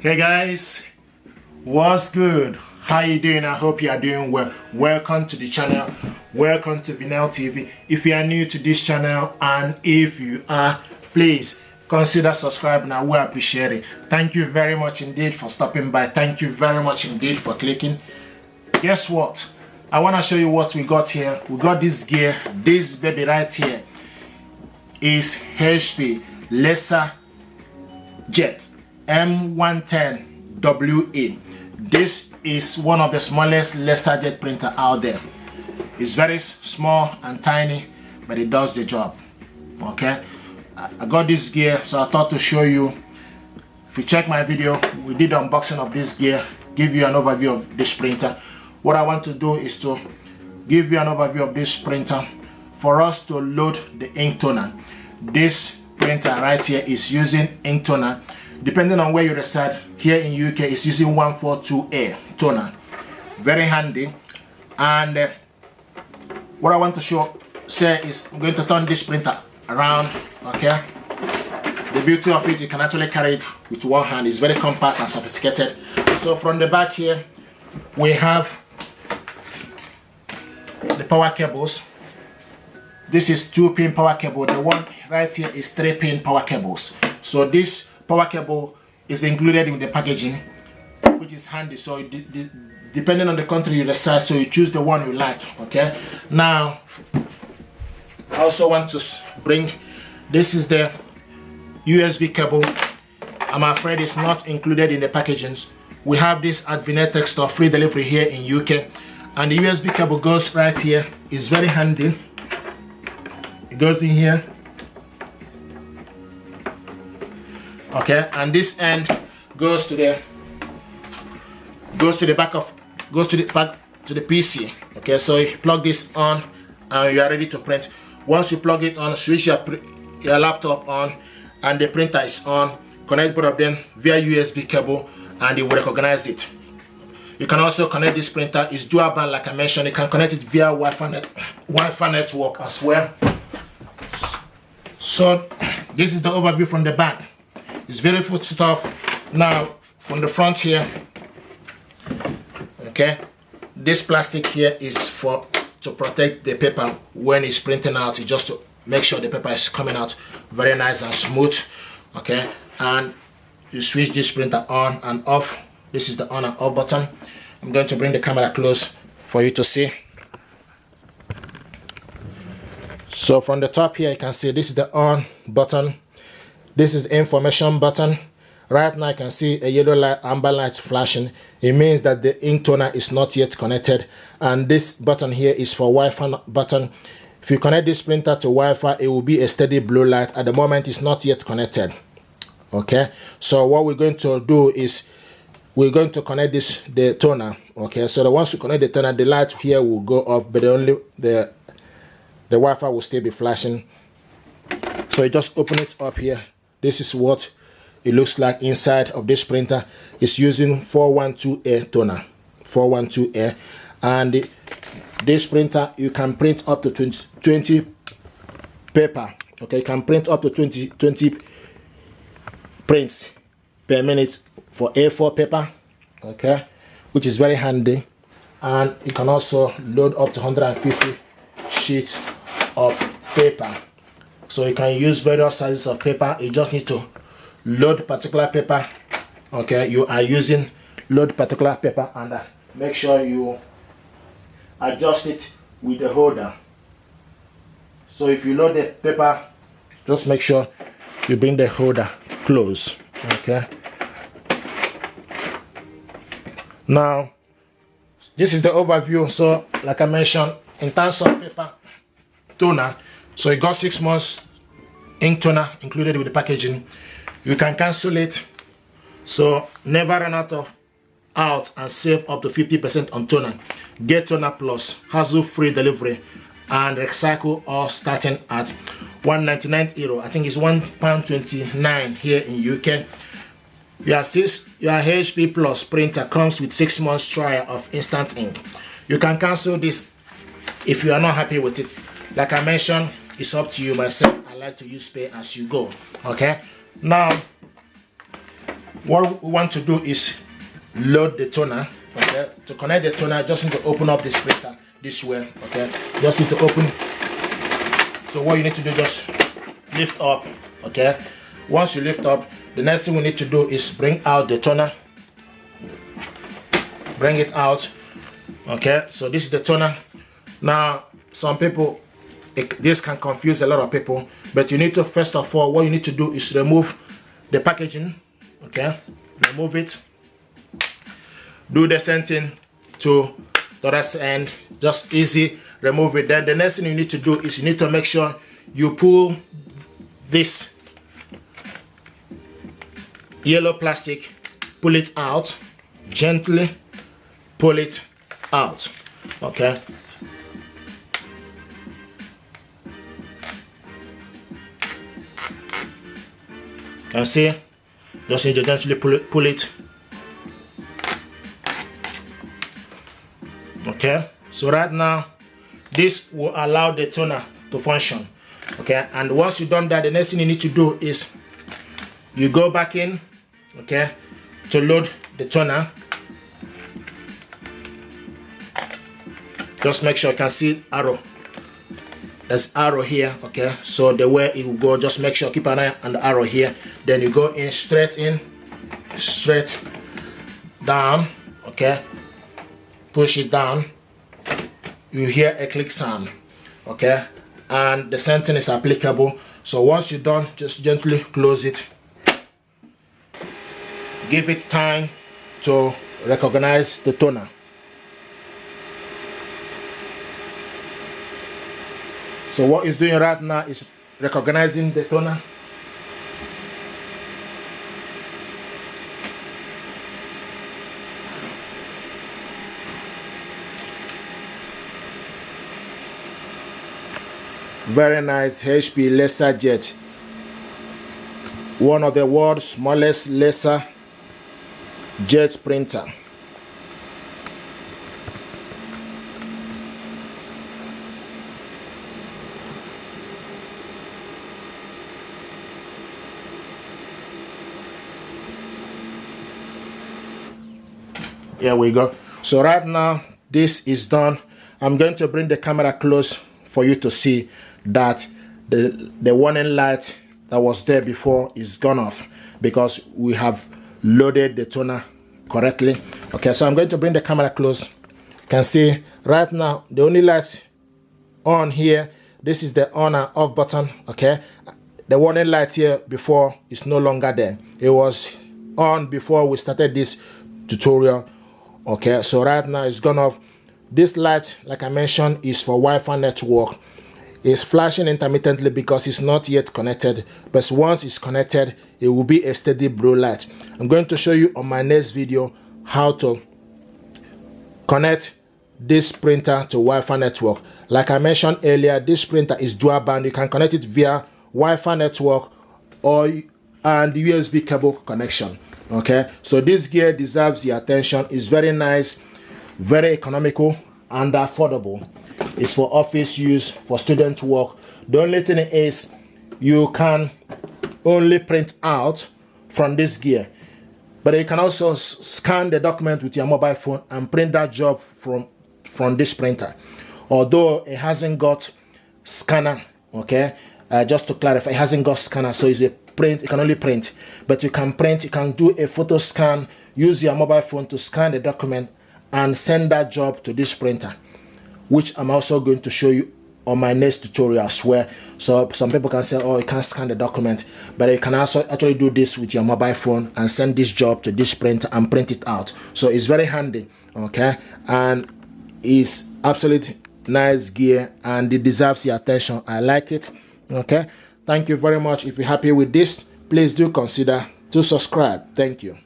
Hey guys, what's good? How you doing? I hope you are doing well. Welcome to the channel. Welcome to Vinyl TV. If you are new to this channel, and if you are, please consider subscribing. I will appreciate it. Thank you very much indeed for stopping by. Thank you very much indeed for clicking. Guess what? I want to show you what we got here. We got this gear. This baby right here is HP LaserJet M110 WE. This is one of the smallest LaserJet printer out there. It's very small and tiny, but it does the job. Okay, I got this gear, so I thought to show you. If you check my video, we did unboxing of this gear, give you an overview of this printer. What I want to do is to give you an overview of this printer for us to load the ink toner. This printer right here is using ink toner. Depending on where you reside, here in UK it's using 142A toner. Very handy. And what I want to say is I'm going to turn this printer around. Okay, the beauty of it, you can actually carry it with one hand. It's very compact and sophisticated. So from the back here we have the power cables. This is 2-pin power cable. The one right here is 3-pin power cables. So this power cable is included in the packaging, which is handy. So depending on the country you reside, so you choose the one you like. Okay, now I also want to bring, this is the USB cable. I'm afraid it's not included in the packaging. We have this at Vinetex store, free delivery here in UK, and the USB cable goes right here. It's very handy. It goes in here. Okay, and this end goes to the back to the PC. Okay, so you plug this on and you are ready to print. Once you plug it on, switch your laptop on and the printer is on. Connect both of them via USB cable and it will recognize it. You can also connect this printer. It's dual band, like I mentioned. You can connect it via Wi-Fi network as well. So this is the overview from the back. It's very full stuff. Now from the front here, okay, this plastic here is to protect the paper when it's printing out. It's just to make sure the paper is coming out very nice and smooth. Okay, and you switch this printer on and off. This is the on and off button. I'm going to bring the camera close for you to see. So from the top here you can see this is the on button. This is the information button. Right now I can see a yellow light, amber light flashing. It means that the ink toner is not yet connected. And this button here is for Wi-Fi button. If you connect this printer to Wi-Fi, it will be a steady blue light. At the moment it's not yet connected. Okay, so what we're going to do is we're going to connect the toner. Okay, so once you connect the toner, the light here will go off, but the Wi-Fi will still be flashing. So you just open it up here. This is what it looks like inside of this printer. It's using 412A toner, 412A, and this printer you can print up to 20 paper. Okay, you can print up to 20 prints per minute for A4 paper. Okay, which is very handy, and you can also load up to 150 sheets of paper. So you can use various sizes of paper. You just need to load particular paper. Okay, you are using load particular paper, and make sure you adjust it with the holder. So if you load the paper, just make sure you bring the holder close. Okay, now this is the overview. So like I mentioned, in terms of paper toner, so you got 6 months ink toner included with the packaging. You can cancel it, so never run out and save up to 50% on toner. Get toner plus, hassle-free delivery, and recycle all starting at €199. I think it's £1.29 here in UK. Your HP Plus printer comes with 6 months trial of instant ink. You can cancel this if you are not happy with it. Like I mentioned, it's up to you. Myself, I like to use pay as you go. Okay, now what we want to do is load the toner. Okay, to connect the toner, just need to open up this printer this way. Okay, just need to open. So what you need to do, just lift up. Okay, once you lift up, the next thing we need to do is bring out the toner. Bring it out. Okay, so this is the toner. Now some people, this can confuse a lot of people, but you need to, first of all, what you need to do is remove the packaging. Okay, remove it. Do the same thing to the other end, just easy, remove it. Then the next thing you need to do is you need to make sure you pull this yellow plastic, pull it out, gently pull it out. Okay, can see, just need to gently pull it. Okay, so right now this will allow the toner to function. Okay, and once you've done that, the next thing you need to do is you go back in, okay, to load the toner. Just make sure you can see arrow. There's arrow here. Okay, so the way it will go, just make sure, keep an eye on the arrow here. Then you go in, straight down. Okay, push it down, you hear a click sound. Okay, and the same thing is applicable. So once you're done, just gently close it. Give it time to recognize the toner. So what it's doing right now is recognizing the toner. Very nice HP LaserJet, one of the world's smallest LaserJet printer. Here we go. So right now this is done. I'm going to bring the camera close for you to see that the warning light that was there before is gone off because we have loaded the toner correctly. Okay, so I'm going to bring the camera close. You can see right now the only light on here, this is the on and off button. Okay, the warning light here before is no longer there. It was on before we started this tutorial. Okay, so right now it's gone off. This light, like I mentioned, is for Wi-Fi network. It's flashing intermittently because it's not yet connected, but once it's connected, it will be a steady blue light. I'm going to show you on my next video how to connect this printer to Wi-Fi network. Like I mentioned earlier, this printer is dual band. You can connect it via Wi-Fi network or and USB cable connection. Okay, so this gear deserves your attention. It's very nice, very economical and affordable. It's for office use, for student work. The only thing is you can only print out from this gear, but you can also scan the document with your mobile phone and print that job from this printer, although it hasn't got scanner. Okay, just to clarify, it hasn't got scanner, so it's a print. It can only print, but you can print. You can do a photo scan, use your mobile phone to scan the document and send that job to this printer, which I'm also going to show you on my next tutorial as well. So some people can say, oh, you can't scan the document, but you can also actually do this with your mobile phone and send this job to this printer and print it out. So it's very handy. Okay, and it's absolute nice gear and it deserves your attention. I like it. Okay, thank you very much. If you're happy with this, please do consider to subscribe. Thank you.